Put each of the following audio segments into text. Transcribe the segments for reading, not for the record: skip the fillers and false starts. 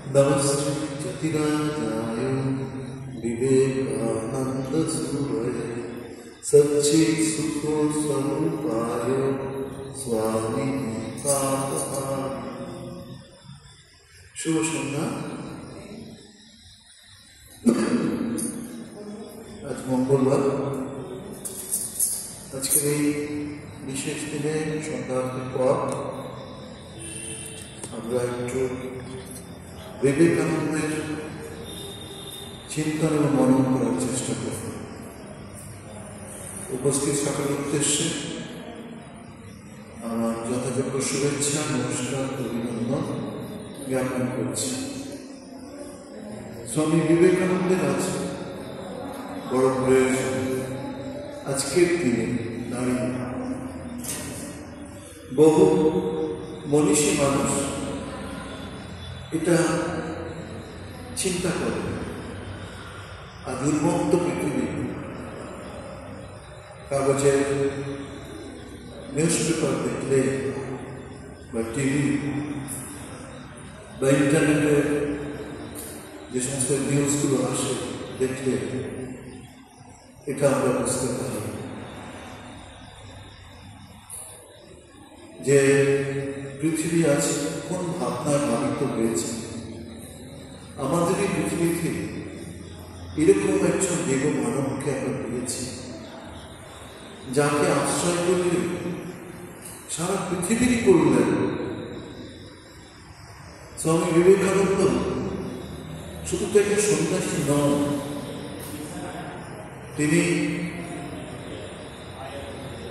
नमस्ते ज्योतिराजाय विवेकानंद सूरये सच्चित् सुख स्वरूपाय स्वामी शुभ सन्ध्या। आज मंगलवार, আজকের এই বিশেষ দিনে সন্ধ্যার পর আমরা একটু বিবেকানন্দের চিন্তন এবং মনন করার চেষ্টা করব। উপস্থিত সকলের উদ্দেশ্যে আমার যথাযোগ্য শুভেচ্ছা, নমস্কার, অভিনন্দন জ্ঞাপন করছি। স্বামী বিবেকানন্দের আছে বড় প্রয়োজন আজকের দিনে দাঁড়িয়ে। বহু মনীষী মানুষ এটা চিন্তা করে, আর উন্মুক্ত পৃথিবী কাগজের নিউজ পেপার দেখলে বা টিভি বা ইন্টারনেটে যে সমস্ত নিউজগুলো আসে দেখলে এটা আমরা বুঝতে পারি যে পৃথিবী আছে কোন ভাবনায় ভাবিত হয়েছে। আমাদের এই পৃথিবীতে এরকম একজন দেব মানবকে আমরা পেয়েছি, যাকে আশ্রয় করলে সারা পৃথিবীরই করলেন। স্বামী বিবেকানন্দ শুধু তো একজন সন্ন্যাসী নন, তিনি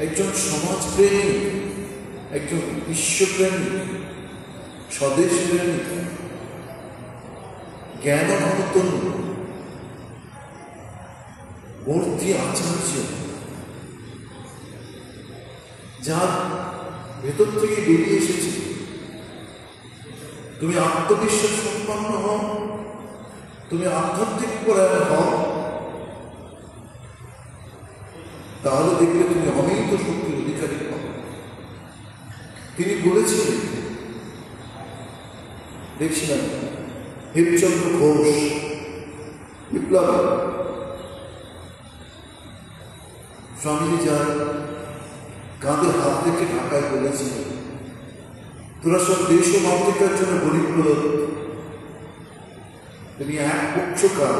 একজন সমাজপ্রেমী, একজন বিশ্বপ্রেমী, স্বদেশপ্রেমী, জ্ঞানমতন মূর্তি আচার্য, যার ভেতর থেকে বেরিয়ে এসেছে তুমি আত্মবিশ্বাস সম্পন্ন হও, তুমি আধ্যাত্মিক পরায়ণ হও, তাহলে দেখলে তুমি অমিত শক্তির অধিকারী পাবে। তিনি বলেছিলেন, দেখছিলাম হেমচন্দ্র ঘোষ বিপ্লব স্বামীজি যার কাঁধে হাত রেখে ঢাকায় বলেছিলেন, তোরা সব দেশ ও মাতৃকার জন্য বলিপ্রদ। তিনি এক পক্ষকাল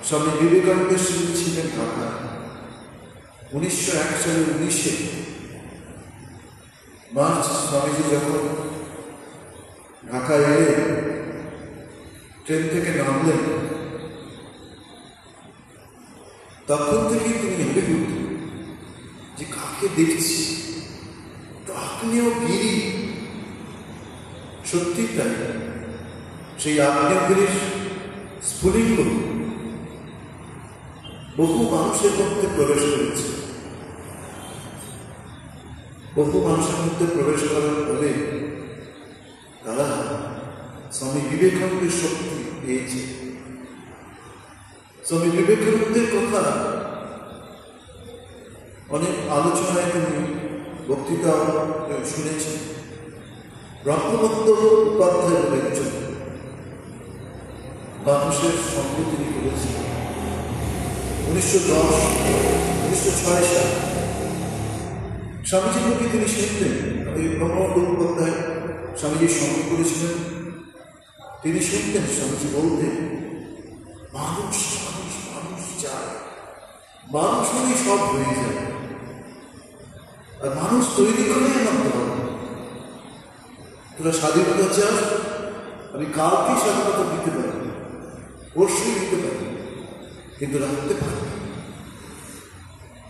স্বামী বিবেকানন্দের সঙ্গে ছিলেন ঢাকায় 1901 সালের 19 মার্চ। স্বামীজি যখন ঢাকায় এলেন, ট্রেন থেকে নামলেন, তখন থেকেই তিনি ভেবে উঠলেন যে কাকে দেখছি, তো আগ্নেয় গিরি। সত্যি তাই, সেই আগ্নেয়গিরির স্ফুলিঙ্গ বহু মানুষের মধ্যে প্রবেশ করেছে। বহু মানুষের মধ্যে প্রবেশ করার ফলে তারা স্বামী বিবেকানন্দের শক্তি পেয়েছে। স্বামী বিবেকানন্দের কথা অনেক আলোচনায় তিনি বক্তৃতা শুনেছেন। ব্রহ্মদত্ত উপাধ্যায় একজন মানুষের সঙ্গ তিনি করেছিলেন 1906 সালে। স্বামীজির মুখে তিনি শুনতেন, ওই ব্রহ্মদত্ত উপাধ্যায় স্বামীজির সঙ্গে করেছিলেন। তিনি শুনতেন স্বামীজি বলতেন, মানুষ মানুষ মানুষ চায়, মানুষ হলেই সব হয়ে যায়, আর মানুষ তৈরি করেই আনতে হবে। তোরা স্বাধীনতা চাস, আমি কালকেই স্বাধীনতা দিতে পারি, পরশুই দিতে পারি, কিন্তু রাখতে পারি।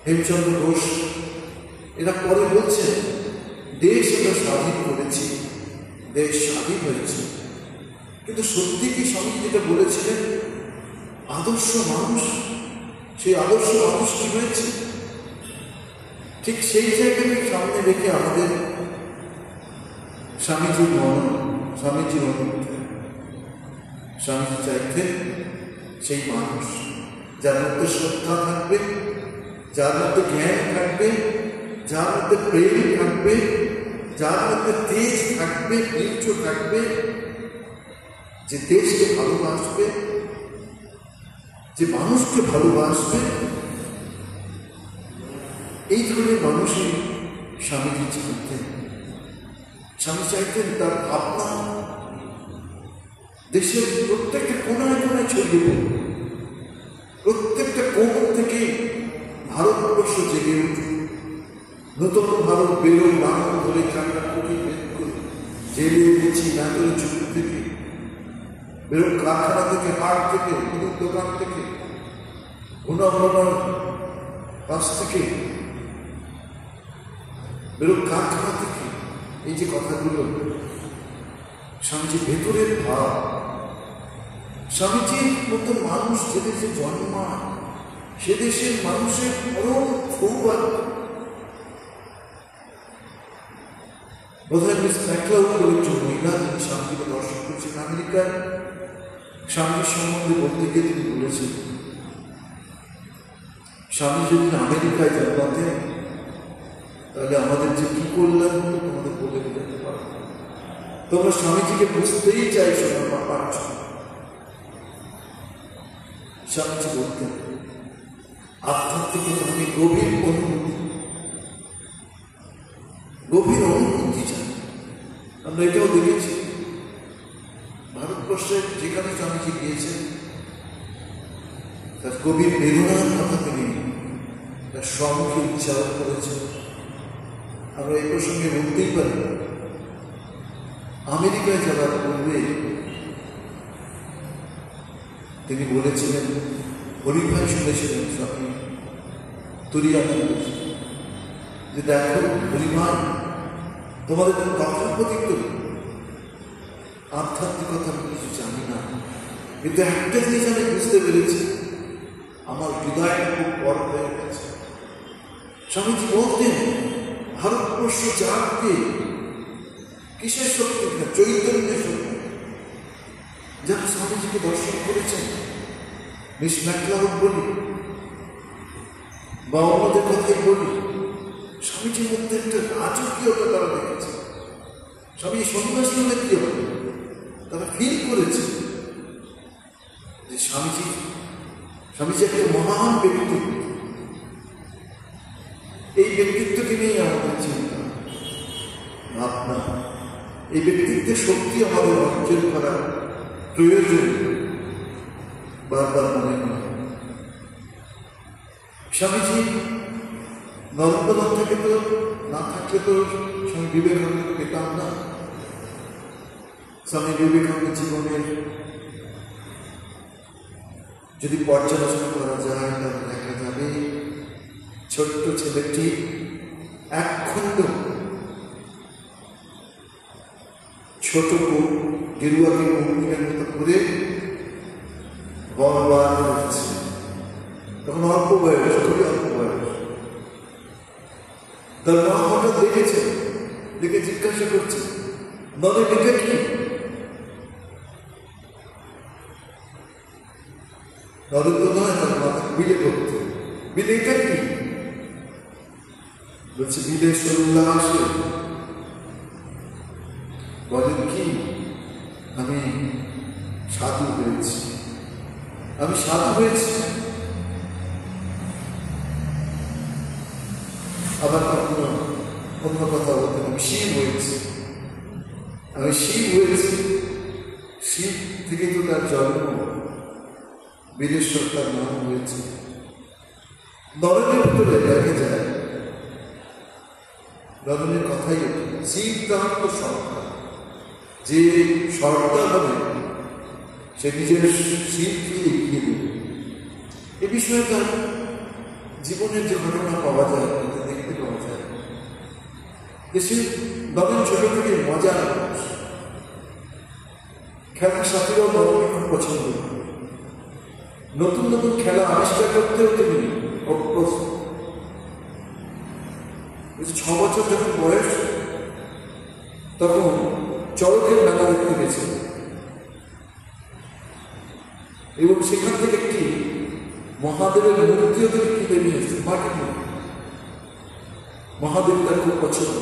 হেমচন্দ্র ঘোষ এরা পরে বলছে, দেশ আমরা স্বাধীন করেছি, দেশ স্বাধীন হয়েছে, কিন্তু সত্যি কি স্বামী যেটা বলেছিলেন আদর্শ মানুষ, সেই আদর্শ মানুষ কি হয়েছে? ঠিক সেই জায়গায় সামনে রেখে আমাদের স্বামীজির স্বামীজি চাইতেন সেই মানুষ যার মধ্যে শ্রদ্ধা থাকবে, যার মধ্যে জ্ঞান থাকবে, যার মধ্যে প্রেম থাকবে, যার মধ্যে তেজ থাকবে, বীর্য থাকবে, যে দেশকে ভালোবাসবে, যে মানুষকে ভালোবাসবে, এই ধরনের মানুষই স্বামীজি চাইতেন। স্বামী চাইতেন তার ভাবনা দেশের প্রত্যেকটা কোনায় কোনায় ছড়িয়ে পড়বে, প্রত্যেকটা কোণ থেকে ভারতবর্ষ জেগে উঠুক, নতুন ভারত বেরোয় বাংলা ধরে চাকরা কোটি বের করে জেলে দিচ্ছি না করে চুপ থেকে বেরোক, কারখানা থেকে, হাট থেকে, মুদির দোকান থেকে, ঘুণাভরণার পাশ থেকে বেরোক, কারখানা থেকে। এই যে কথাগুলো স্বামীজির ভেতরের ভাব, স্বামীজির মতো মানুষ যে দেশে জন্মায় সে দেশের মানুষের পরম সৌভাগ্য। বোধহয় মিস ম্যাকলাউড বলে একজন মহিলা, তিনি স্বামীজিকে দর্শন করছেন আমেরিকায়। স্বামীজির সম্বন্ধে বলতে গিয়ে তিনি বলেছেন, স্বামী যদি আমেরিকায় জন্মাতেন তাহলে আমাদের যে কি করলাম তোমাদের বলে বোঝাতে পারবো না। তোমরা স্বামীজিকে বুঝতেই চাইছো না, পারছ না। স্বামীজি বলতেন আধ্যাত্মিক আমি গভীর অনুভূতি চাই। আমরা এটাও দেখেছি ভারতবর্ষের যেখানে স্বামীজি গিয়েছেন তার গভীর বেদনার কথা তিনি তার শ্রমকে উচ্চারণ করেছেন। আমরা এই প্রসঙ্গে বলতেই পারি, আমেরিকায় যাওয়ার পূর্বে তিনি বলেছিলেন, হরিভাই শুনেছিলেন স্বামী তুরিয়ানা বলেছিলেন যে দেখো হরিভাই, তোমাদের তথাকথিত আধ্যাত্মিকতা আমি কিছু জানি না, কিন্তু একটা জিনিস আমি বুঝতে পেরেছি, আমার হৃদয়টা খুব বড় হয়ে গেছে। স্বামীজি বলতেন ভারতবর্ষ জাগবে কিসের শক্তি না, চৈতন্যের শক্তি। যারা স্বামীজিকে দর্শন করেছেন, মিস ম্যাকলাউড বলি বা অন্যদের কথাই বলি, স্বামীজির মধ্যে একটা রাজকীয়তা তারা দেখেছে। স্বামী সন্ন্যাসী হলে কি হবে, তারা ফিল করেছে যে স্বামীজি একটা মহান ব্যক্তিত্ব। এই ব্যক্তিত্বকে নিয়ে আমাদের চিন্তা ভাবনা, এই ব্যক্তিত্বের শক্তি আমাদের অর্জন করা প্রয়োজন বারবার মনে হয়। স্বামীজি নর্মদা থেকে তো না থাকলে তো স্বামী বিবেকানন্দকে পেতাম না। স্বামী বিবেকানন্দ জীবনের যদি পর্যালোচনা করা যায় তাহলে দেখা যাবে ছোট্ট ছেলেটি একখণ্ড ছোট গেরুয়াকে মন্দিরের মতো করে বরবার হচ্ছে। তখন অল্প বয়স, খুবই অল্প বয়স। তার মা হঠাৎ দেখেছে, দেখে জিজ্ঞাসা করছে, নদে এটা কি? নদের তো নয়, তার মাথা বিলে করতে, বিলে এটা কি? বলছে বিলে সরুল্লাহ আসে। বলেন কি, আমি সাধু হয়েছি, আমি সাধু হয়েছি। আবার কখনো অন্য কথা বলতে, আমি শিব হয়েছি, আমি শিব হয়েছি। শিব থেকে তো তার জন্ম, বীরেশ্বর তার নাম হয়েছে। নরনের ভিতরে দেখা যায়, নরনের কথাই শিব তার তো সরকার, যে সরকার হবে সে নিজের শিবকে এগিয়ে দেবে। এ বিষয়ে তার জীবনের যে ঘটনা পাওয়া যায়, দেখতে পাওয়া যায় যে সে নরেন ছোট থেকে মজার খেলার সাথীরাও নরনকে খুব পছন্দ। নতুন নতুন খেলা আবিষ্কার করতেও তিনি অভ্যস্ত। 6 বছর যখন বয়স, তখন চরকের মেলা দেখতে গেছে এবং সেখান থেকে একটি মহাদেবের মূর্তিও তিনি কিনে নিয়ে এসেছে, মাটির মূর্তি। মহাদেব তার খুব পছন্দ।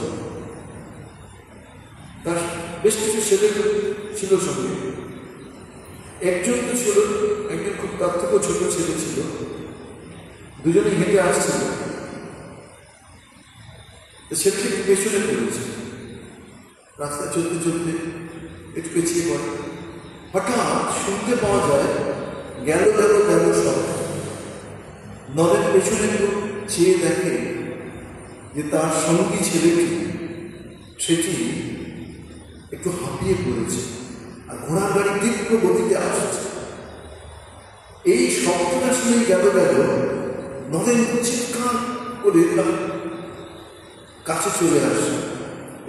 তার বেশ কিছু ছেলে ছিল সঙ্গে, একজন তো ছিল, একজন খুব তার থেকেও ছোট ছেলে ছিল, দুজনে হেঁটে আসছিল। ছেলেটি একটু পেছনে পড়েছে, রাস্তা চলতে চলতে একটু পেছিয়ে পড়ে। হঠাৎ শুনতে পাওয়া যায় গেল গেল গেল সব। নরেন পেছনে চেয়ে দেখে যে তার সঙ্গী ছেলেটি সেটি একটু হাঁপিয়ে পড়েছে আর ঘোড়ার গাড়ি তীব্র গতিতে আসছে। এই শব্দটা শুনে গেল গেল নরেন চিৎকার করে তার কাছে চলে আসে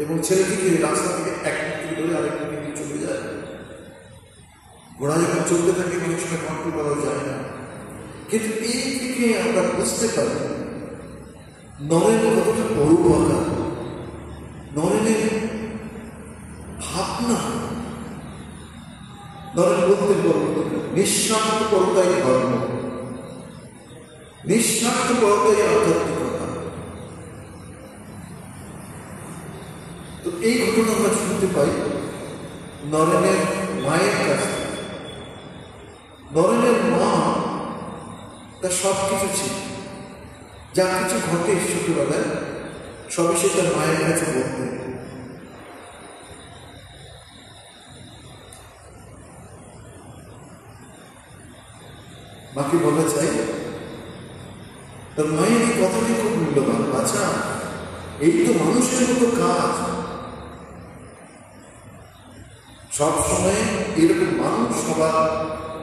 এবং ছেলেটিকে রাস্তা থেকে এক মিনিট ধরে আরেক মিনিট চলে যায়। ঘোড়া যখন চলতে থাকে অনেক সময় কন্ট্রোল করা যায় না, কিন্তু এই থেকে আমরা বুঝতে পারি নরেন কতটা বড় ভাবনা, নরেনের ভাবনা। নরেন বলতে বলতে নিঃস্বার্থ পরতাই ধর্ম, নিঃস্বার্থ পরতাই আধ্যাত্মিকতা। তো এই ঘটনা আমরা শুনতে পাই নরেনের মায়ের কাছে। নরেনের মা তার সব কিছু ছিল, যা কিছু ঘটে ছোটবেলায় সবই সে তার মায়ের কাছে বলতে। মাকে বলা চাই তার মায়ের এই কথাটি খুব মূল্যবান। আচ্ছা, এই তো মানুষের মতো কাজ, সবসময় এরকম মানুষ সবার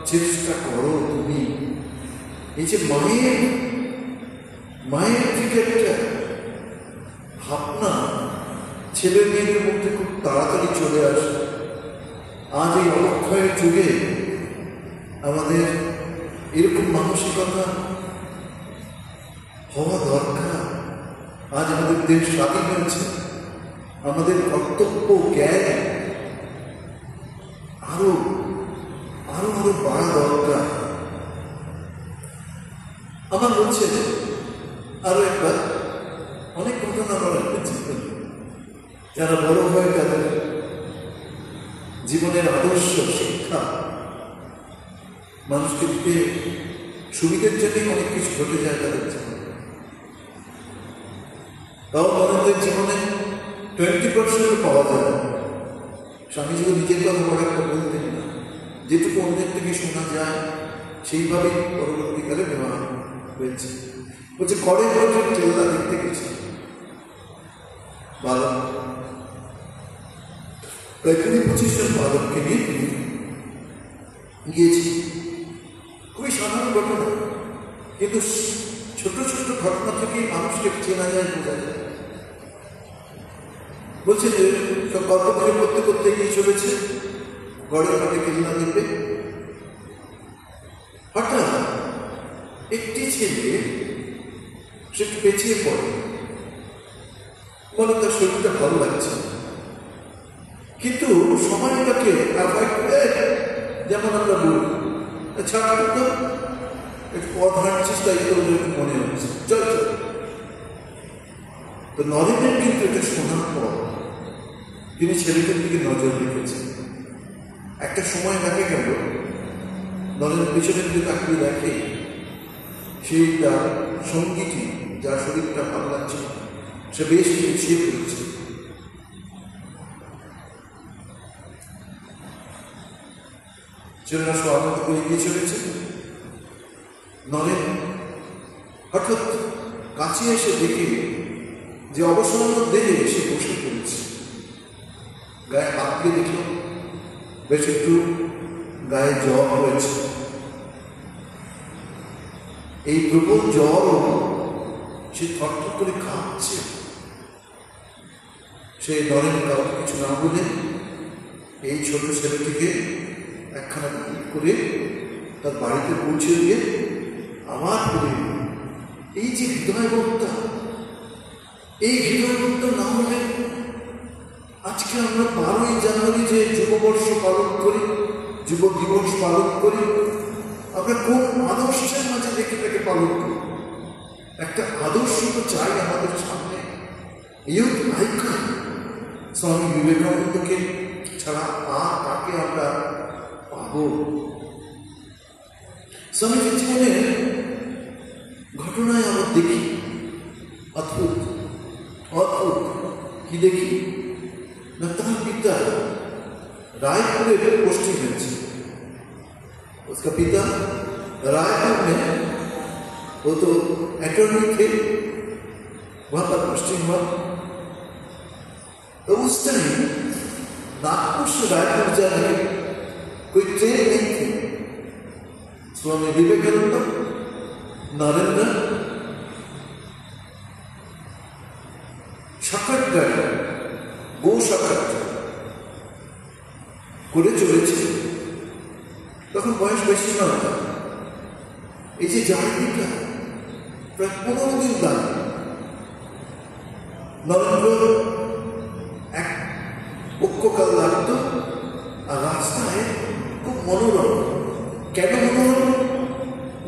চেষ্টা করো তুমি। এই যে মায়ের দিকে একটা ভাবনা ছেলে মেয়েদের মধ্যে খুব তাড়াতাড়ি চলে আসে। আজ এই অবক্ষয়ের যুগে আমাদের এরকম মানসিকতা হওয়া দরকার। আজ আমাদের দেশ স্বাধীন হয়েছে, আমাদের কর্তব্য জ্ঞান আরো আরো আরো বাড়া দরকার। আমার বলছে আরো একবার অনেক ঘটনা আমরা রাখতেছি, যারা বড় হয় তাদের জীবনের আদর্শ শিক্ষা মানুষকে দিতে সুবিধের জন্যই অনেক কিছু ঘটে যায় তাদের জীবনে। তাও বড়দের জীবনে 20% পাওয়া যায় না। স্বামীজি নিজের কথা বড় একটা বলতেন না, যেটুকু অন্যের থেকে শোনা যায় সেইভাবেই পরবর্তীকালে নেওয়া হয়েছে। বলছে কড়ে বছর চেল্লা দেখতে গেছে বালক, প্রায় 20-25 জন বালককে নিয়ে গিয়েছি। খুবই সাধারণ ঘটনা, কিন্তু ছোট ছোট ঘটনা থেকেই মানুষকে চেনা যায়, বোঝা যায়। বলছে যে সব গল্প করে করতে করতে এগিয়ে চলেছে, গড়ের মাঠে কেল্লা দেখবে। হঠাৎ একটি ছেলে সে একটু পেছিয়ে পড়ে, বলে তার শরীরটা ভালো লাগছে, কিন্তু সময়টাকে অ্যাভয়েড করে, যেমন আমরা বলি ছাড়া তো একটু পথ হাঁটছিস তাই তো মনে হচ্ছে চল চল। তো নরেনের কিন্তু এটা শোনার পর তিনি ছেলেটার দিকে নজর রেখেছেন। একটা সময় দেখা গেল নরেনের পিছনের দিকে তাকিয়ে দেখে সেই তার সঙ্গীটি, যার শরীরটা ভালো লাগছে সে বেশ পিছিয়ে পড়েছে। ছেলেরা সব আনন্দ করে এগিয়ে চলেছে। নরেন হঠাৎ কাছে এসে দেখে যে অবসন্ন দেহে এসে বসে পড়েছে, গায়ে হাত দিয়ে দেখল বেশ একটু গায়ে জ্বর হয়েছে। এই প্রবল জ্বর সে থরথর করে কাঁপছে। সে নরেন কাউকে কিছু না বলে এই ছোট ছেলেটিকে একখানা করে তার বাড়িতে পৌঁছে দিয়ে আবার ফিরে। এই যে হৃদয়বত্তা, এই হৃদয়বত্তা না হলে আজকে আমরা 12ই জানুয়ারি যে যুববর্ষ পালন করি, যুব দিবস পালন করি, আমরা কোন আদর্শের মাঝে দেখে তাকে পালন করি? একটা আদর্শ তো চাই আমাদের সামনে। ইউথ আইকন স্বামী বিবেকানন্দকে ছাড়া আর তাকে আমরা পাবো? স্বামীজির জীবনে ঘটনায় আমরা দেখি অদ্ভুত অদ্ভুত কি দেখি না, তার পিতা रायपुर में पोस्टिंग है, उसका पिता रायपुर में वो तो अटॉर्नी थे, वहां पर पोस्टिंग हुआ। तो उस टाइम नागपुर से रायपुर जाने कोई ट्रेन नहीं थी। स्वामी विवेकानंद, नरेंद्र शकट गाड़ी वो शकट করে চলেছে। তখন বয়স বেশি নয়, এই যে জার্নিটা প্রায় 15 দিন লাগে। নরেন্দ্র এক পক্ষকাল লাগত, আর রাস্তায় খুব মনোরম। কেন মনোরম?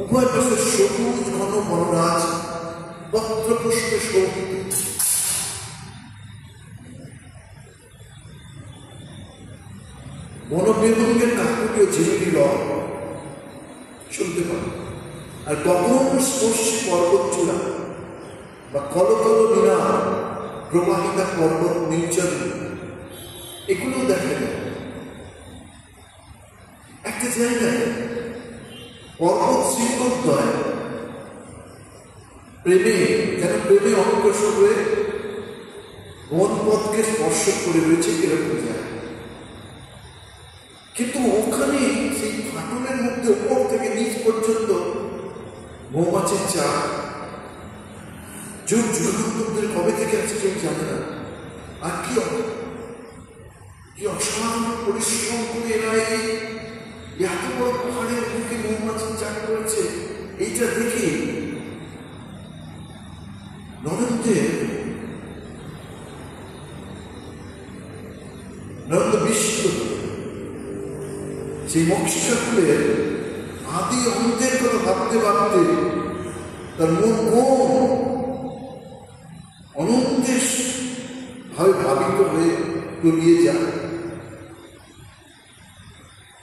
উভয় পাশে সবুজ ঘন বনরাজ, পত্রপুষ্পে শোভিত। বনবিভঙ্গের কাকুটিও ঝিমিলি রব শুনতে পাবে। আর কখন স্পর্শী পর্বত চূড়া বা কলকল মিনা প্রবাহিতা পর্বত নির্জন, এগুলো দেখা যায়। একটা জায়গায় পর্বত শৃঙ্গদ্বয় প্রেমে অগ্রসর হয়ে বনপথকে স্পর্শ করে রয়েছে, এরকম জায়গা। কিন্তু ওখানে সেই ফাটলের মধ্যে উপর থেকে নিচ পর্যন্ত মৌমাছির চাক। যুগ যুগান্তর কবে থেকে আছে কেউ জানে না। আর কি অসাধারণ পরিশ্রম করে এরা এত বড় পাহাড়ের মুখে মৌমাছির চাক করেছে। এইটা দেখে নরেন্দ্র বিস্মিত। সেই মক্ষিকাকুলের আদি অন্তের কথা ভাবতে ভাবতে তার মন অনন্তের ভাবে ভাবিত হয়ে তলিয়ে যায়।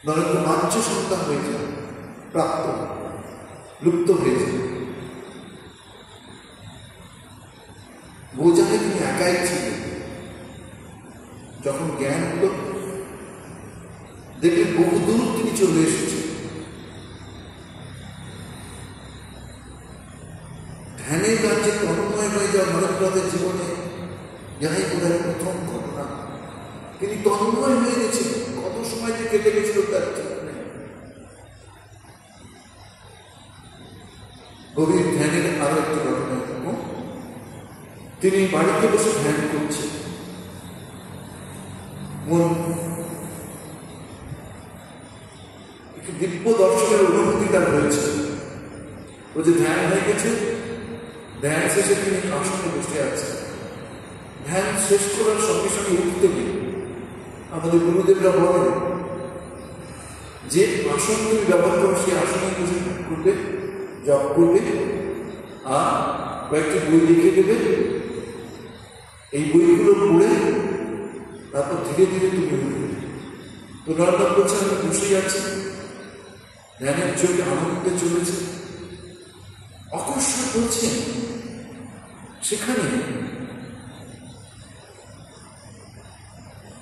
নরেন্দ্র বাহ্য সন্তান হয়ে যায়, প্রাপ্ত লুপ্ত হয়ে যায়। বোঝাতে তিনি একাই ছিলেন। যখন জ্ঞান হল, দেখলেন বহুদূর তিনি চলে এসেছেন। ধ্যানের রাজ্যে তন্ময় হয়ে যাওয়া নরেন্দ্রনাথের জীবনে যাই বোধহয় প্রথম ঘটনা। তিনি তন্ময় হয়ে গেছেন। কত সময় যে কেটে গেছিল তার ঠিক নেই। গভীর ধ্যানের আরো একটি ঘটনা। তিনি বাড়িতে বসে ধ্যান করছেন, মন দিব্য দর্শনের অনুভূতি তার হয়েছে। ও যে ধ্যান হয়ে গেছে, ধ্যান শেষে তিনি আসনে বসে আছেন। ধ্যান শেষ করার সঙ্গে সঙ্গে উঠতে গিয়ে আমাদের গুরুদেবরা বলেন যে আসন তুমি ব্যবহার করো, সেই আসনে বসে করবে, জপ করবে, আর কয়েকটি বই লিখে দেবে। এই বইগুলো পড়ে তারপর ধীরে ধীরে তুমি উঠবে। তো নরেন্দ্র বলছে আমি বসেই আছি, ধ্যানের চোখে আনন্দে চলেছে। অকস্মাৎ বলছেন সেখানে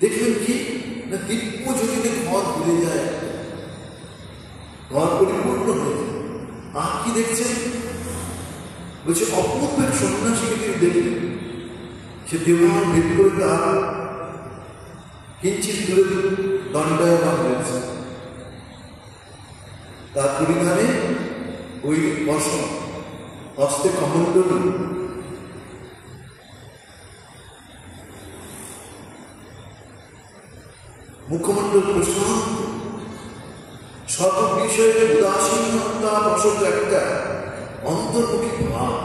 দেখলেন কি না, দিব্য জ্যোতিতে ঘর ভুলে যায়, ঘর পরিপূর্ণ হয়ে যায়। আর কি দেখছেন? বলছে অপূর্ব এক সন্ন্যাসীকে তিনি দেখলেন। সে দেওয়াল ভেদ করে তার কিঞ্চিত দূরে দণ্ডায়মান হয়েছে। তার পরিধানে ওই বসন, হস্তে কমণ্ডলী, মুখমণ্ডল প্রশান্ত, সর্ব বিষয়ে উদাসীনতা বসত একটা অন্তর্মুখী ভাব।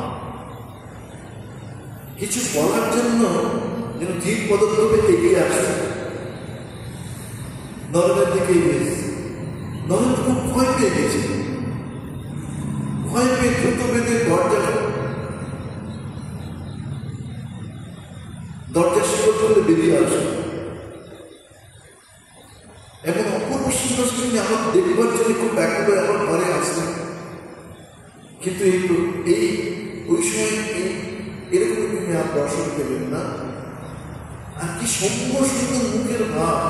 কিছু বলার জন্য যেন ধীর পদক্ষেপে এগিয়ে আসে, নরেন্দ্রের দিকে এগিয়ে এসেছে। নরেন্দ্র খুব ভয় পেয়ে গেছে। ভয় পেয়ে দ্রুত বেঁধে দরজা শিকড় করলে বেরিয়ে আসে। এবং অপূর্ব সুন্দর তিনি আমার দেখবার জন্য খুব ব্যাকুল হয়ে আমার ঘরে আসলেন। কিন্তু ওই সময় এরকম তুমি আর দর্শন পেলেন না। আর কি সুন্দর সুন্দর মুখের ভাব।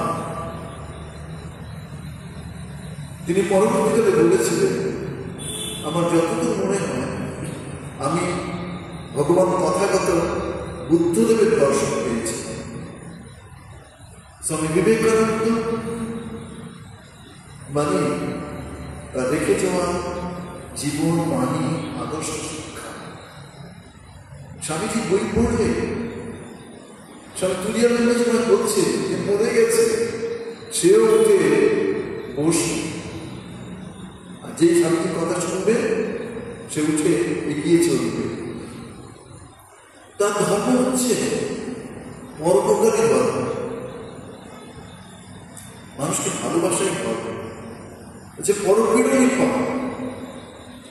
তিনি পরবর্তীকালে বলেছিলেন, আমার যতদূর মনে হয় আমি ভগবান তথাগত বুদ্ধদেবের দর্শন পেয়েছি। স্বামী বিবেকানন্দ মানে তার রেখে যাওয়া জীবন, বাণী, আদর্শ, শিক্ষা। স্বামীজি বই পড়লে স্বামী তুলিয়ানন্দ সময় বলছে যে মরে গেছে, সেও উঠে বসে, আর যে স্বামীজির কথা শুনবে সে উঠে এগিয়ে চলবে। তার ধর্ম হচ্ছে পরোপকারী ধর্ম, মানুষকে ভালোবাসাই ধর্ম, হচ্ছে পরপীড়নই পাওয়া।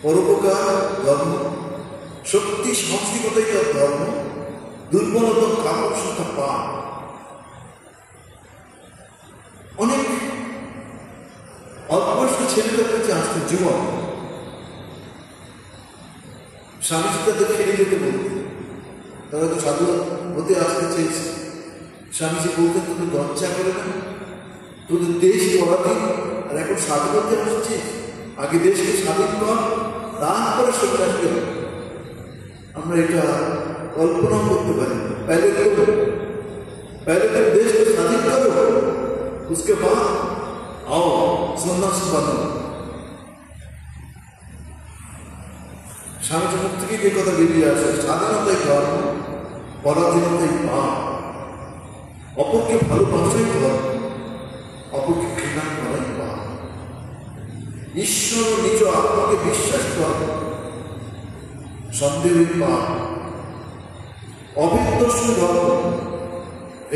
পরোপকার ধর্ম, শক্তি সাহসিকতাই তার ধর্ম, দুর্বলতা কামসতা পা। অনেক অল্প বয়স্ক ছেলেদের কাছে আসতে যুবক স্বামীজি তাদের ফিরে যেতে বলতেন। তারা তো সাধু হতে আসতে চেয়েছে। স্বামীজি বলতেন, তোদের লজ্জা করে না, তোদের দেশ পরাধীন, আর এখন সাধু হতে আসছিস, আগে দেশকে স্বাধীন কর, তারপরে সন্ন্যাসী হবে। আমরা এটা কল্পনা করতে পারি। पहले तुम देश को स्वाधीन करो, उसके बाद आओ सन्यासी बनो। স্বামীজির মুখ থেকে যে কথা বেরিয়ে আসে, স্বাধীনতাই ধর্ম, পরাধীনতাই পাপ, অপরকে ভালোবাসাই ধর্ম, অপরকে ঘৃণা করাই পাপ, ঈশ্বর ও নিজ আত্মাকে বিশ্বাস করা সন্দেহের পাপ, অভেদ দর্শন ধর্ম,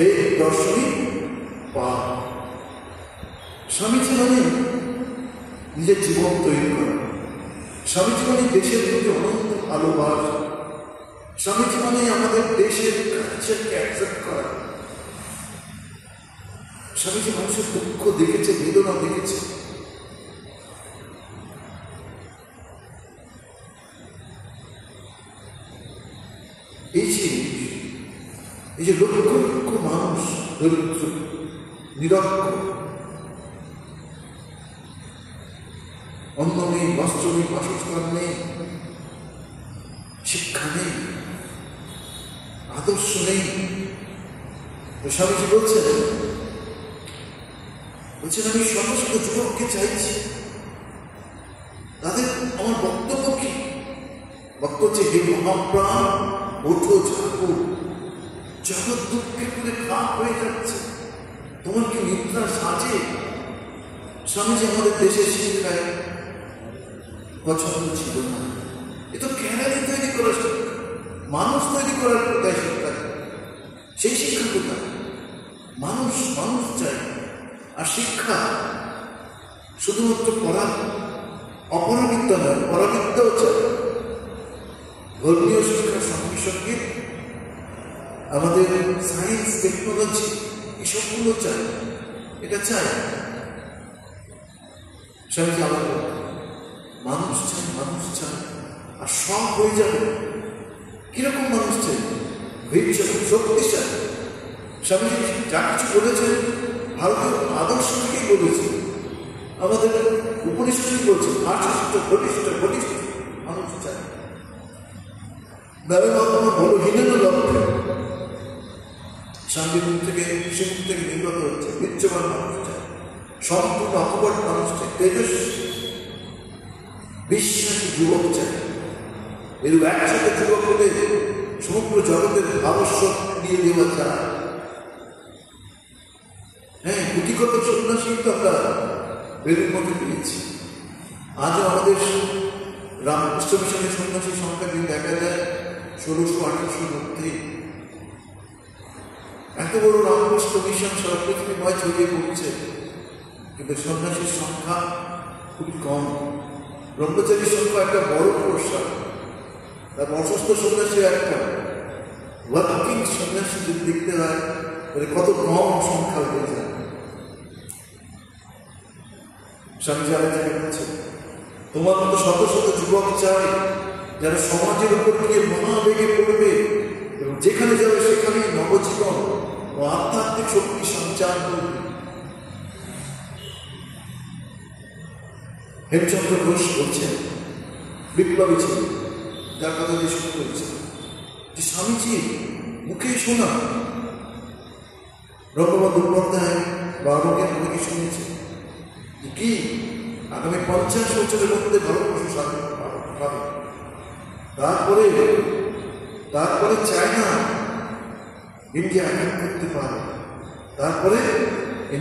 এই দর্শনই পাপ। স্বামীজি মানে নিজের জীবন তৈরি করা, স্বামীজি মানে দেশের প্রতি অনন্ত ভালোবাসা, স্বামীজি মানে আমাদের দেশের কালচারকে অ্যাকসেপ্ট করা। স্বামীজি মানুষের দুঃখ দেখেছে, বেদনা দেখেছে। এই যে লক্ষ লক্ষ মানুষ দরিদ্র, নিরক্ষর, অন্ন নেই, বস্ত্র নেই, বাসস্থান নেই, শিক্ষা নেই, আদর্শ নেই। স্বামীজি বলছেন আমি সমস্ত যুবককে চাইছি, তাদের আমার বক্তব্য কি? বক্তব্য হচ্ছে, হে মহাপ্রাণ, ওঠো, জাগো, জগৎ দুঃখে করে খাপ হয়ে যাচ্ছে, তোমার কি নিদ্রা সাজে? স্বামীজি আমাদের দেশের শিক্ষায় পছন্দ ছিল না। এ তো ক্যানারি তৈরি করার শিক্ষা, মানুষ তৈরি করার কোথায় শিক্ষা? সেই শিক্ষা কোথায়? মানুষ মানুষ চাই। আর শিক্ষা শুধুমাত্র পড়া, অপরাবিদ্যা নয়, পরাবিদ্যাও চাই। ধর্মীয় শিক্ষার সঙ্গে সঙ্গে আমাদের সায়েন্স, টেকনোলজি, এসবগুলো চাই, এটা চাই। স্বামীজি আমার মানুষ চাই, মানুষ চাই, আর সব হয়ে যাবে। কিরকম মানুষ চাই? শক্তিশালী। স্বামীজি যা কিছু বলেছেন ভারতীয় আদর্শ থেকেই বলেছে, আমাদের উপনিষদই বলছে, আর্থিষ্ট ঘনিষ্ঠ ঘনিষ্ঠ মানুষ চাই। বলহীনের লক্ষ্যে শান্তি মুখ থেকে, সে মুখ থেকে নির্গত হচ্ছে, বিচ্ছমান মানুষ চাই, সম্পূর্ণ অকপট মানুষ চাই, তেজস্বী বিশ্বাসী যুবক চাই। এর একসাথে যুবক হলে সমগ্র জগতের আবশ্যক দিয়ে দেওয়া যায়। হ্যাঁ, গুটিগত সন্ন্যাসী তো আমরা বেলুর মধ্যে পেয়েছি। আজও আমাদের রামকৃষ্ণ মিশনের সন্ন্যাসীর সংখ্যা যদি দেখা যায় 1600-1800 মধ্যে। এত বড় রামকৃষ্ণ মিশন সারা পৃথিবীময় ছড়িয়ে পড়ছে, কিন্তু সন্ন্যাসীর সংখ্যা খুবই কম। ব্রহ্মচারীর সংখ্যা একটা বড় প্রসার, তার অসুস্থ সন্ন্যাসী একটা, ওয়ার্কিং সন্ন্যাসী যদি দেখতে হয় তাহলে কত কম সংখ্যা হয়ে যায়। স্বামীজি আলোচনা করছে, তোমার মতো শত শত যুবক চাই যারা সমাজের উপর গিয়ে মহাবেগে পড়বে এবং যেখানে যাবে সেখানে নবজীবন ও আধ্যাত্মিক শক্তি সঞ্চার করবে। হেমচন্দ্র ঘোষ বলছেন, বিপ্লবী ছিল, যার কথা দিয়ে শুরু করেছে, যে স্বামীজি মুখে শোনা রঙ্গবন্ধু মুখোপাধ্যায় বা আমাকে অনেকে শুনেছে যে কি আগামী 50 বছরের মধ্যে ভারতবর্ষ স্বাধীন পাবে। তারপরে চায়না ইন্ডিয়া অ্যাটাক করতে পারে, তারপরে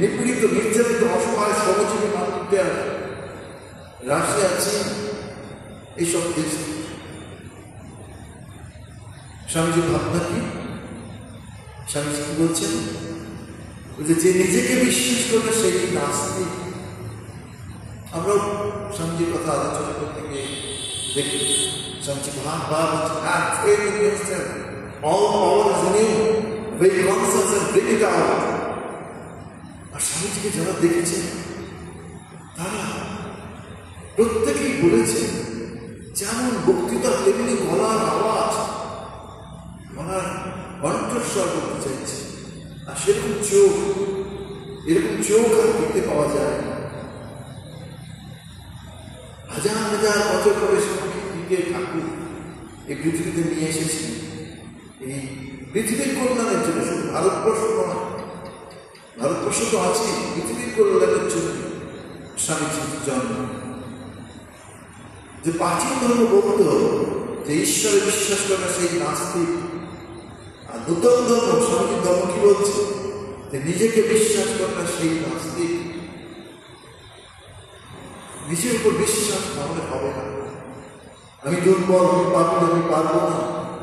নিপীড়িত নির্যাতিত অসহায় শ্রমজীবী মানুষদের রাশিয়া চীন এইসব দেশ। স্বামীজির ভাবনা কি? স্বামীজি কি বলছেন? যে নিজেকে বিশ্বাস করবে সেই নাস্তিক। আমরাও স্বামীজির কথা আলোচনা করতে গিয়ে দেখি স্বামীজি আর স্বামীজিকে যারা দেখেছেন তারা প্রত্যেকেই বলেছে যেমন বক্তৃতা তেমনি গলার আওয়াজ, গলার কণ্ঠস্বর করতে চাইছে, আর সেরকম চোখ আর দেখতে পাওয়া যায় না। হাজার হাজার বছর পরে স্বামীকে ঠাকুর এই পৃথিবীতে নিয়ে এসেছি এই পৃথিবীর কল্যাণের জন্য। শুধু ভারতবর্ষ নয়, ভারতবর্ষ তো আছে, পৃথিবীর কল্যাণের জন্য স্বামীজির জন্ম। যে প্রাচীন ধর্ম বলতো যে ঈশ্বরে বিশ্বাস করে সেই নাস্তিক, আর নূতন ধর্ম স্বামীজির ধর্ম কি বলছে যে নিজেকে বিশ্বাস করে না সেই নাস্তিক। নিজের উপর বিশ্বাস তাহলে হবে না। আমি দুর্বল, আমি পাপি, আমি পারবো না,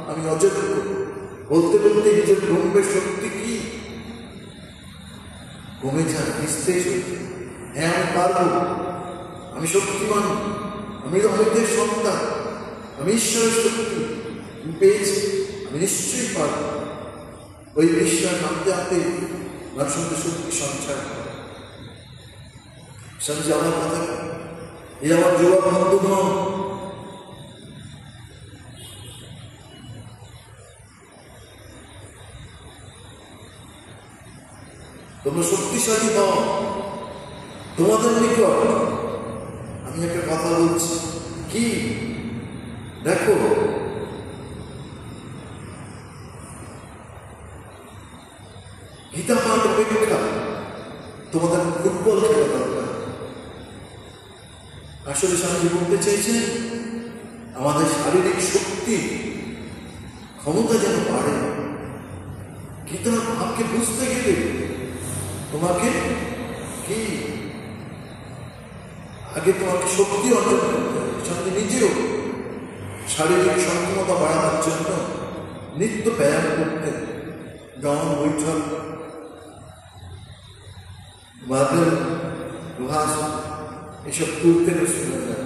আমি অযোগ্য বলতে বলতে নিজের ব্রহ্মের শক্তি কি কমে যায়, নিস্তেজ হয়েছে। হ্যাঁ আমি পারবো, আমি শক্তিমান, আমি অমিতের সন্তান, আমি ঈশ্বরের শক্তি পেয়েছি, আমি নিশ্চয়ই পারব। ওই বিশ্বাস নামতে আনতে মানুষের শক্তি সঞ্চার করে। স্বামীজি আমার কথা, এই আমার যুবক বন্ধুগণ, তোমরা শক্তিশালী হও, তোমাদের নিকট আমি একটা কথা বলছি কি, দেখো গীতা পাঠ অপেক্ষা তোমাদের ফুটবল খেলা দরকার। আসলে স্বামীজি বলতে চাইছেন আমাদের শারীরিক শক্তি ক্ষমতা যেন বাড়ে। গীতার ভাবকে বুঝতে গেলে তোমাকে কি আগে তোমাকে শক্তি অর্জন করতে হবে। স্বামীজি নিজেও শারীরিক সক্ষমতা বাড়ানোর জন্য নিত্য ব্যায়াম করতেন। দম, বৈঠক, মার্বেল, লোহাস এসব তুলতেন। শোনা যায়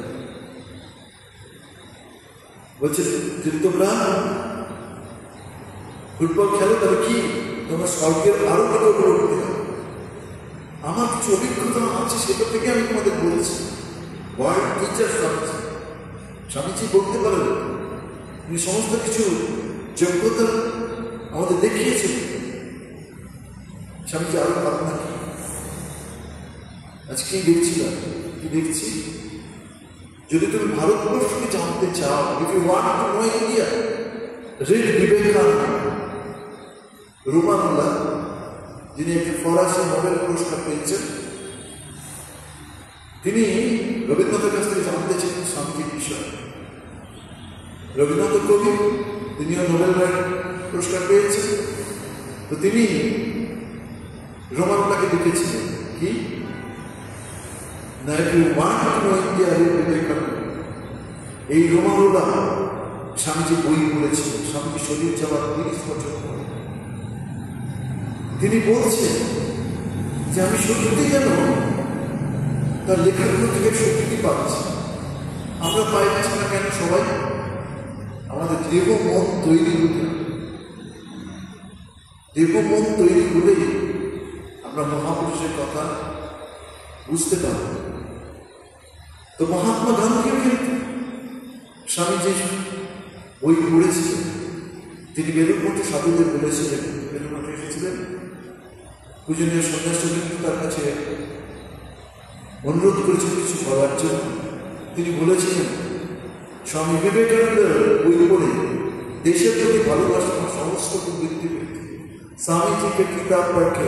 বলছে যদি তোমরা ফুটবল খেলো তাহলে কি তোমরা স্বর্গের আরো নিকটে উঠতে হবে। আমার কিছু অভিজ্ঞতা আছে, সেটা থেকে আমি তোমাদের বলছি। ওয়ার্ল্ড টিচার স্বামীজি বলতে পারেন, তিনি সমস্ত কিছু যোগ্যতা আমাদের দেখিয়েছেন। স্বামীজি আরো ভাবনা কি আজকে দেখছিলাম, কি দেখছি, যদি তুমি ভারতবর্ষকে জানতে চাও, if you want to know India, read Vivekananda. রুমানুল্লাহ, যিনি একটি ফরাসি নোবেল পুরস্কার পেয়েছেন, তিনি রবীন্দ্রনাথের কাছ থেকে জানতে চেয়েছেন স্বামীজির বিষয়। রবীন্দ্রনাথ কবি, তিনিও নোবেল পুরস্কার পেয়েছেন। তো তিনি রোমানুল্লাহকে লিখেছিলেন কি না, if you want to know India, read Vivekananda. এই রোমানুল্লাহ স্বামীজি বই পড়েছিলেন স্বামীজি শরীর যাওয়ার 30 বছর পরে। তিনি বলছেন যে আমি সত্যি যেন তার লেখাগুলো থেকে শক্তি পাচ্ছি। আমরা পাইছি না কেন? সবাই আমাদের দেহ মন তৈরি হতে, দেহ মন তৈরি হলেই আমরা মহাপুরুষের কথা বুঝতে পারব। তো মহাত্মা গান্ধীও কিন্তু স্বামীজি বই পড়েছিলেন। তিনি বেলুর মঠে সাধুদের বলেছিলেন, বেলুর মঠে এসেছিলেন, পূজনীয় সন্ন্যাসী কিন্তু তার কাছে অনুরোধ করেছেন কিছু বলার জন্য। তিনি বলেছিলেন, স্বামী বিবেকানন্দের বই পড়ে देशर प्रति भालोबासा समस्त को वृद्धि पेती। स्वामी जी के किताब पढ़ के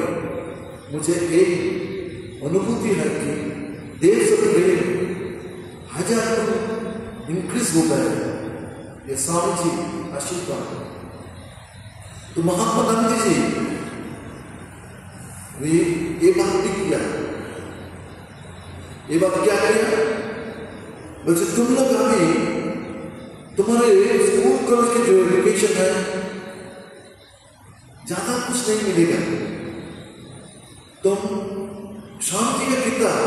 मुझे एक अनुभूति है कि देश प्रेम हजार इंक्रीज हो गया। ये स्वामी जी आशीर्वाद। तो महात्मा गांधी जी वे ये बात भी किया, ये बात क्या किया, बच्चे तुम लोग अभी तुम्हारे स्कूल कॉलेज के जो एजुकेशन है ज्यादा कुछ नहीं मिलेगा। तुम स्वामी जी का किताब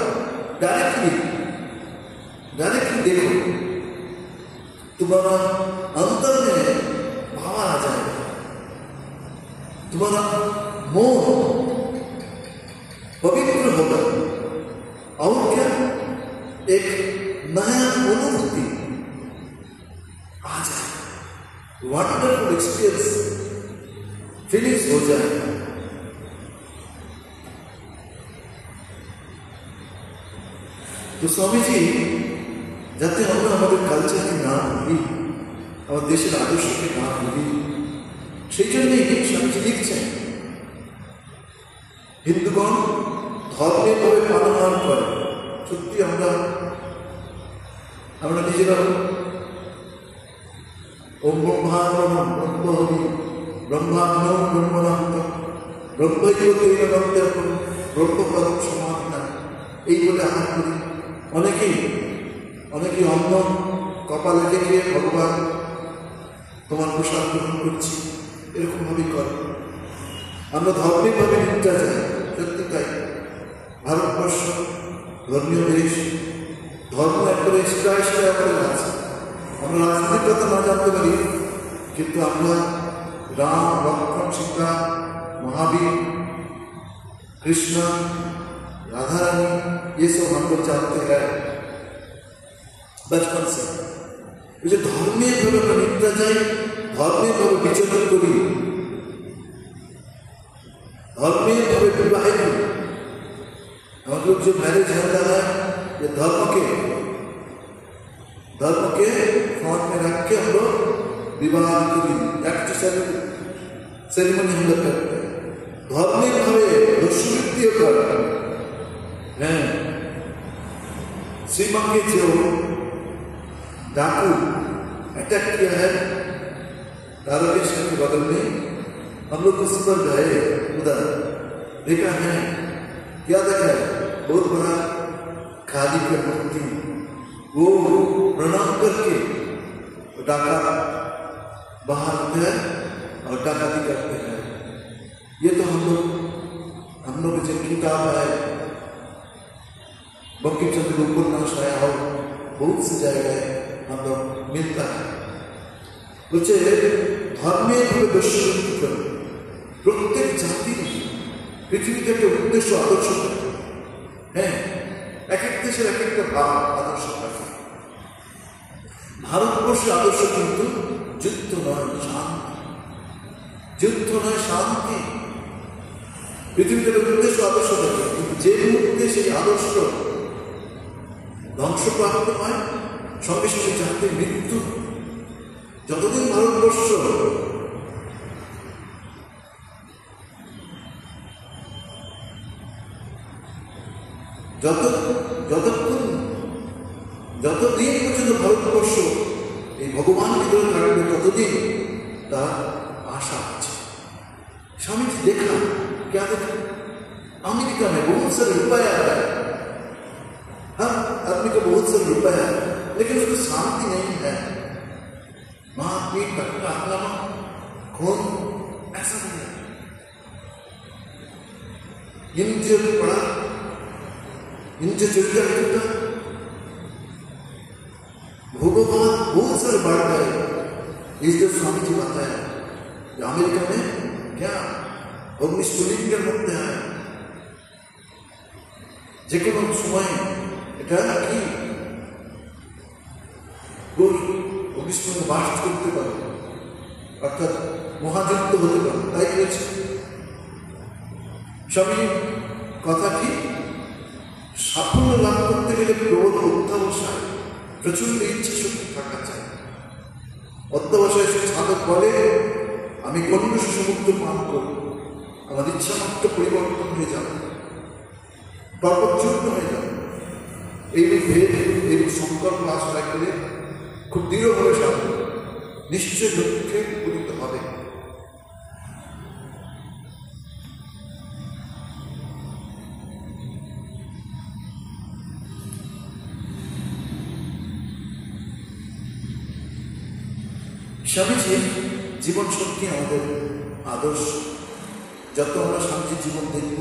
डायरेक्टली देखो, तुम्हारा अंतर में भाव आ जाएगा, तुम्हारा मोह पवित्र होगा और क्या एक नया अनुभूति आ जाए, वंडरफुल एक्सपीरियंस फीलिंग्स हो जाए। तो स्वामी जी যাতে আমরা আমাদের কালচারকে না ভুলি, আমাদের দেশের আদর্শকে না ভুলি, সেই জন্যই স্বামীজি লিখছেন হিন্দুগণ ধর্মের ভাবে পালন করে। সত্যি আমরা নিজেরা ওম ব্রহ্মাণ্ডম ব্রহ্মহরি ব্রহ্মাণ্ডম ব্রহ্মণান্ত ব্রহ্মৈব তৈরগন্ত্যর্পণ ব্রহ্মপদম সমাধিনা এই বলে আহার করি। অনেকেই অন্ন কপালে গিয়ে ভগবান তোমার প্রসাদ গ্রহণ করছি এরকম ভাবেই করে। আমরা ধর্মিকভাবে নিত্যা যাই, সত্যি তাই। ভারতবর্ষ ধর্মীয় দেশ, ধর্ম একবারে শিকায় করে আছে। আমরা রাজনীতির কথা না জানতে পারি, কিন্তু আমরা রাম লক্ষ্মণ সীতা महावीर कृष्ण राधा रानी ये सब हम लोग जानते हैं बचपन से। जो धर्मीय भावे नित्य जाए, धर्मीय भावे विचरण करी, धर्मीय भावे विवाहित हम लोग जो मैरिज होता है ये धर्म के फ्रंट में रख के हम लोग विवाह करी, सेरेमनी हम लोग करते हैं। धर्मीय भावे दस्युवृत्ति कर श्रीमान के जो डाकू अटैक किया है तारकेश्वर के बगल में, हम लोग उस पर गए, उधर देखा है, क्या देखा है, बहुत बड़ा काली की मूर्ति, वो प्रणाम करके डाका बाहर आते हैं और डाकाती करते हैं। ये तो हम लोग जो किताब है बंकिम चंद्र उपन्यास आया हो, बहुत सी जगह हम लोग मिलता है। बच्चे धर्मेर भावे दस्युवृत्ति करो, प्रत्येक जाति पृथ्वी के उद्देश्य आदर्श है, एक एक देशेर एक एक भाव आदर्श থাকে। भारतवर्षेर आदर्श किन्तु युद्ध नয়, शांति, युद्ध नয় शांति। পৃথিবীতে উদ্দেশ্য আদর্শ থাকে, কিন্তু যে মুহূর্তে সেই আদর্শ ধ্বংসপ্রাপ্ত হয় সঙ্গে সঙ্গে জাতির মৃত্যু। যতদিন ভারতবর্ষ যতদিন পর্যন্ত ভারতবর্ষ এই ভগবানকে ধরে থাকবে ততদিন তার आशा আছে। स्वामी जी देखा, क्या देखा, अमेरिका में बहुत सारे रुपया है, हर आदमी को बहुत सारे रुपया है, लेकिन उसको शांति नहीं है। मारपीट धक्का हंगामा खून ऐसा नहीं है। इंजर पड़ा, इंजर चलता रहता, भोगोपात बहुत सारे बढ़ गए। इसलिए स्वामी जी बताया अमेरिका में क्या অগ্নিস্ফুলিঙ্গের মধ্যে হয়, যে কোনো সময় এটা কি বাস করতে পারো, অর্থাৎ মহাযুক্ত হতে পারো। তাই হয়েছে স্বামীর কথা কি, সাফল্য লাভ করতে গেলে প্রবল অধ্যবসায়, প্রচন্ড ইচ্ছা শক্তি থাকা চাই। অধ্যবসায় সে সাধক বলে, আমি কর্ণ সুসমুক্ত পান করব, আমার ইচ্ছা মাত্র পরিবর্তন হয়ে যাবে, পর্বতযুক্ত হয়ে যাবে। এই ভেদ, এই সংকল্প আশ্রয় করে খুব দৃঢ়ভাবে সাধন নিশ্চয় লক্ষ্যে উপনীত হবে। স্বামীজির জীবন সত্যি আমাদের আদর্শ। যত আমরা স্বামীজির জীবন দেখব,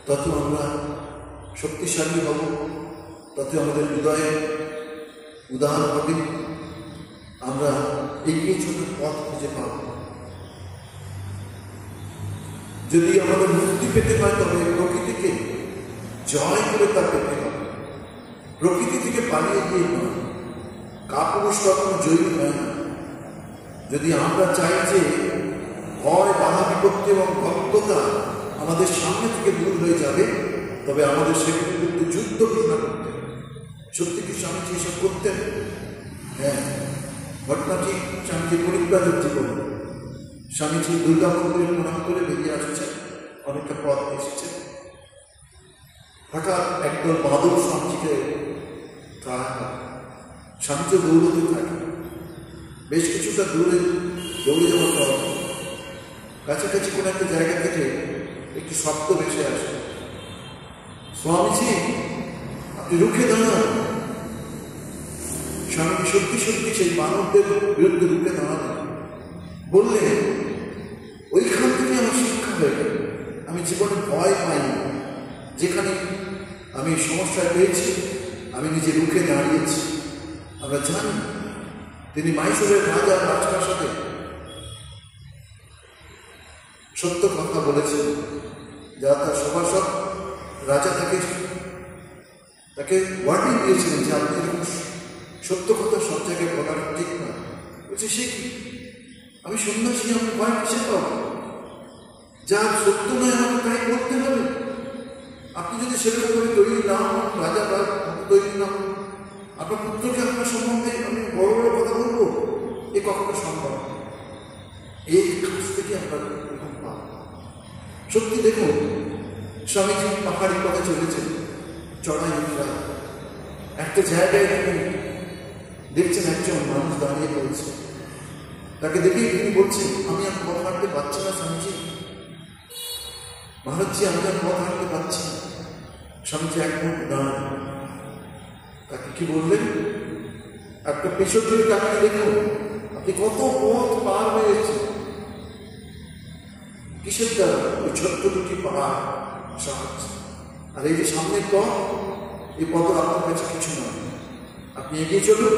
তত আমরা শক্তিশালী হব, তত আমাদের হৃদয়ে উদাহরণ হবে, আমরা এগিয়ে চলার পথ খুঁজে পাব। যদি আমাদের মুক্তি পেতে হয়, তবে প্রকৃতিকে জয় করে তা পেতে হবে। প্রকৃতি থেকে পালিয়ে গিয়ে নয়। কাপুরুষ কখনো জয়ী হয় না। যদি আমরা চাই যে ভয়, বাধা বিপত্তি এবং ভক্ততা আমাদের সামনে থেকে দূর হয়ে যাবে, তবে আমাদের সেগুলোর বিরুদ্ধে যুদ্ধ ঘোষণা করতে হবে। সত্যি কি স্বামীজি এসব করতেন? হ্যাঁ, ঘটনাটি স্বামীজির পরিব্রাজক জীবন। স্বামীজি দুর্গা মন্দিরে প্রণাম করে বেরিয়ে আসছে, অনেকটা পথ এসেছে। হঠাৎ একদল বাদল স্বামীজিকে স্বামীজি দৌড়তে থাকে। বেশ কিছুটা দূরে দৌড়ে যাওয়ার পর কাছাকাছি কোনো একটা জায়গা থেকে একটি শব্দ ভেসে আসে, স্বামীজি আপনি রুখে দাঁড়ান। স্বামীজি সত্যি সত্যি সেই মানবদের বিরুদ্ধে রুখে দাঁড়ালেন। বললেন, ওইখান থেকে আমার শিক্ষা হয়ে গেল, আমি জীবনে ভয় পাইনি। যেখানে আমি সমস্যায় পেয়েছি, আমি নিজে রুখে দাঁড়িয়েছি। আমরা জানি তিনি মাইসোরের রাজা রাজপ্রাসাদে সত্য কথা বলেছেন, যা তার সভাসদ রাজা তাকে ওয়ার্নিং দিয়েছিলেন যে আপনি এরকম সত্য কথা সব জায়গায় বলার ঠিক না। বলছে, সে কি, আমি সন্ন্যাসী, আমি ভয় কিসে পাব? যা সত্য নয় আমাকে তাই করতে হবে। আপনি যদি সেরকম করে তৈরি না হন, রাজা বা তৈরি না হন, আপনার পুত্রকে আপনার সম্বন্ধে আমি বড় বড় কথা বলবো, এ কখনো সম্ভব। এই কাজ থেকে আমরা এরকম পাব। সত্যি দেখুন, স্বামীজি পাহাড়ি পথে চলেছেন, চড়াই উতরাই। একটা জায়গায় দেখছেন একজন মানুষ দাঁড়িয়ে পড়েছে। তাকে দেখেই তিনি বলছেন, আমি আর পথ হাঁটতে পারছি না স্বামীজি, মহারাজজি, আমি আর পথ হাঁটতে পারছি না। স্বামীজি এক মুখ দাঁড়ান। তাকে কি বললেন? একটা পেছন থেকে তাকিয়ে দেখুন, আপনি কত পথ পার হয়েছে। কিসের দ্বারা? ওই ছোট্ট দুটি পাহাড় সাহায্য। আর এই যে সামনের পথ, এই পথ আপনার কাছে কিছু নয়। আপনি এগিয়ে চলুন,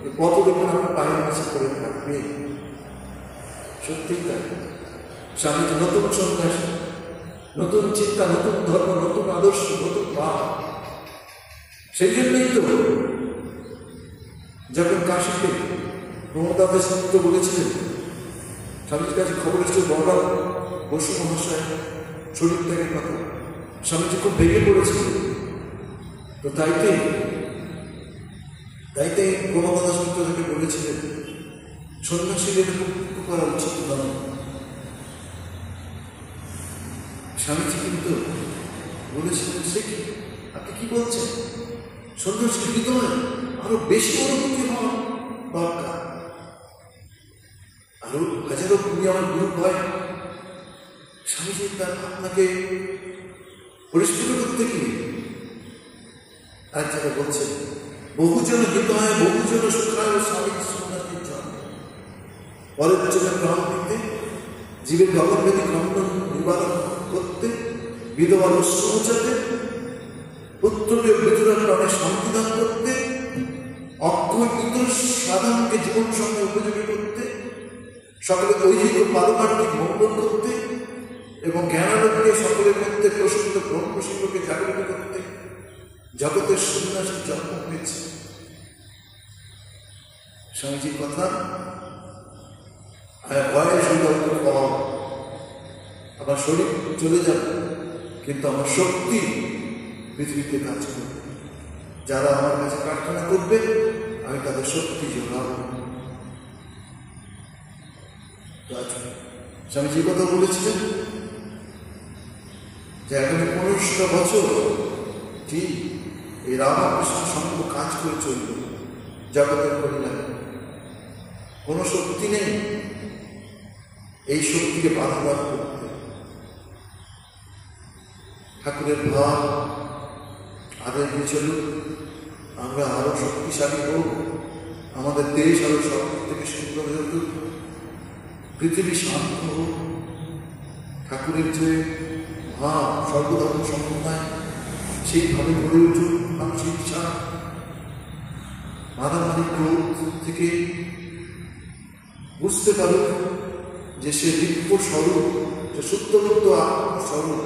এই পথের উপর আপনার পায়ের কাছে করে থাকবে। সত্যিই তাই। স্বামীজি নতুন সন্ন্যাস, নতুন চিন্তা, নতুন ধর্ম, নতুন আদর্শ, নতুন ভাব। সেই জন্যই তো যখন কাশীতে প্রমোদাদেশ মিত্র বলেছিলেন, স্বামীজির কাছে খবর এসেছে বড়রাম বসু মহাশয় শরীর ত্যাগের কথা, স্বামীজি খুব ভেঙে পড়েছিলেন। তো তাইতে প্রমোদাদেশ মিত্র তাকে বলেছিলেন, সন্ন্যাসীদের এরকম করা উচিত নয়। স্বামীজি কিন্তু বলেছিলেন, সে কি, আপনি কি বলছেন? সন্ন্যাসীর হৃদয় আরো বেশি অনুভূতি হওয়া দরকার। আরো হাজারো পুরী আমার গুরু হয়। স্বামীজি তার আপনাকে পরিষ্কৃত করতে কি আর যারা বলছেন, বহুজন হৃদয়, বহুজন সুখায় স্বামী সন্ন্যাসীর জন্ম। পরের জন্য গ্রহণ দিতে, জীবের জগৎভেদী খণ্ডন নিবারণ করতে, বিধবার অশ্রু মোচাতে, পুত্রকে বিধুরার প্রাণে শান্তিদান করতে, অক্ষয় পিতর সাধনকে জীবন সঙ্গে উপযোগী করতে, সকলে ঐহিক পারমার্থিক মঙ্গল করতে এবং জ্ঞানালোককে সকলের মধ্যে প্রসিদ্ধ ব্রহ্মশিল্পকে জাগরিত করতে জগতের সন্ন্যাসী জন্ম হয়েছে। স্বামীজির কথা, ভয়েস উইদাউট ফল, আমার শরীর চলে যাবে কিন্তু আমার শক্তি পৃথিবীতে কাজ করবে। যারা আমার কাছে প্রার্থনা করবে আমি তাদের শক্তি যোগাবো। স্বামীজি কথা বলেছিলেন যে আগামী 15টা বছর ঠিক এই রামকৃষ্ণ সংঘ কাজ করে চলবে জগতের কল্যাণে। কোনো শক্তি নেই এই শক্তিকে বাধা করতে। ঠাকুরের ভাব আদের চলুক, আমরা আরো শক্তিশালী হোক, আমাদের দেশ আরো সব থেকে সুন্দর হয়ে উঠুক, পৃথিবী শান্ত হোক। ঠাকুরের যে ভাব সর্বধর্ম সমন্বয় সেইভাবে গড়ে উঠুক। মানুষের ইচ্ছা মারামারি ক্রোধ থেকে বুঝতে পারুক যে সে দিব্য স্বরূপ, যে সত্যবদ্ধ আত্মস্বরূপ।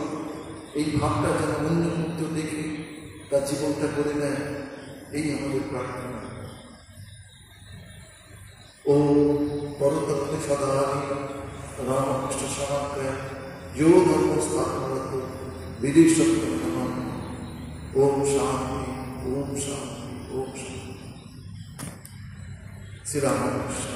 এই ভাবটা যেন অন্যের মধ্যে দেখে তার জীবনটা করে নেয়, এই আমাদের প্রার্থনা। ও পরতত্ত্বে সদা রামকৃষ্ণ সমাখ্যায় যো ধর্ম স্থাপনত বিদেশ ওম শান্তি, ওম শান্তি, ওম শান্তি। শ্রীরামকৃষ্ণ।